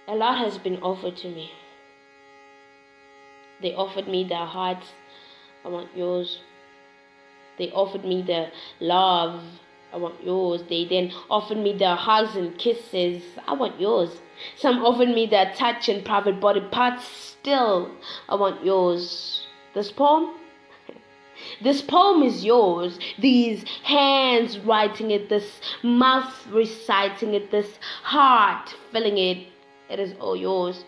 A lot has been offered to me. They offered me their hearts. I want yours. They offered me the love. I want yours. They then offered me their hugs and kisses. I want yours. Some offered me their touch and private body parts. Still, I want yours. This poem? This poem is yours. These hands writing it, this mouth reciting it, this heart filling it. It is all yours.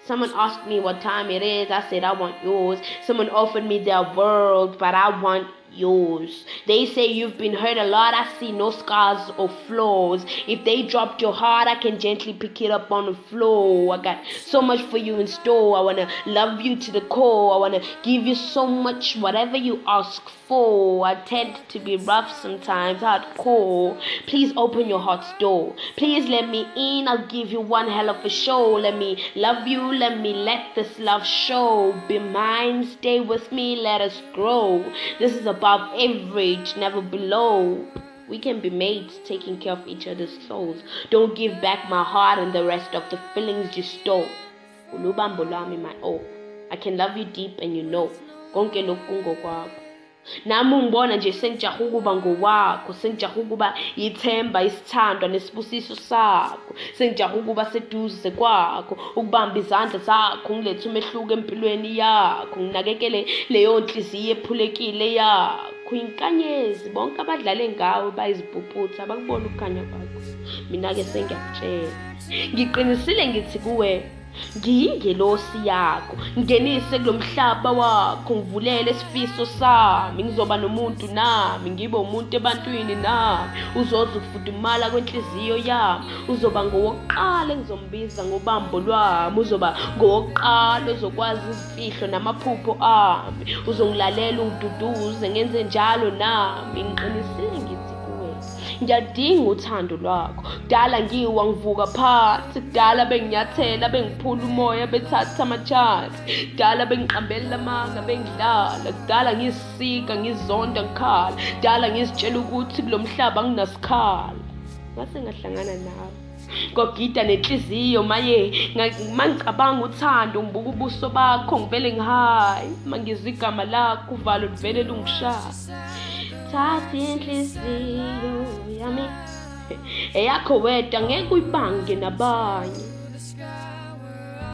Someone asked me what time it is. I said, I want yours. Someone offered me their world, but I want yours. They say you've been hurt a lot. I see no scars or flaws. If they dropped your heart, I can gently pick it up on the floor. I got so much for you in store. I want to love you to the core. I want to give you so much, whatever you ask for. I tend to be rough sometimes, hardcore. Please open your heart's door. Please let me in. I'll give you one hell of a show. Let me love you. Let me let this love show. Be mine. Stay with me. Let us grow. This is above average, never below. We can be mates, taking care of each other's souls. Don't give back my heart and the rest of the feelings you stole. Ulubambo lwami, my all. I can love you deep and you know. Konke lokhu kungokwakho. Nami ungibona nje sengijaha ukuba ngowakho, sengijaha ukuba yithemba, isithandwa nesibusiso sakho, sengijaha ukuba seduze kwakho, ukubamba izandla zakho, ngilethe umehluko empilweni yakho, nginakekele leyo nhliziyo ephulekile yakho. Inkanyezi bonke abadlale ngawe bayizibhubhutha bakubona ukukhanya kwakho. Mina-ke sengiyakutshela, ngiqinisile ngithi kuwe, ngiyingelosi yakho, ngingenise kulo mhlaba wakho, ngivulele isifiso sami, ngizoba nomuntu nami, ngibe umuntu ebantwini nami, uzoza ukufudumala kwenhliziyo yami, uzoba ngowokuqala engizombiza ngobambo lwami, uzoba ngowokuqala ozokwazi izifihlo namaphupho ami, uzongilalela ungiduduze ngenze njalo nami, ngiqinisile ngithi ngiyadinga uthando lwakho. Kudala ngiwa ngivuka phansi, kudala benginyathela, bengiphula umoya, bethatha ama-chance, kudala bengiqambela amanga, bengidlala, kudala ngizisika, ngizonda, ngikhala, kudala ngizitshela ukuthi kulo mhlaba anginasikhala. Ngase ngahlangana nawe ngogida nenhliziyo maye, mangicabanga uthando, ngibuka ubuso bakho, ngivele ngihayi, mangizwa igama lakho uvalo livele lungishaya. Thatha inhliziyo yami eyakho wedwa, ngeke uyibange nabanye.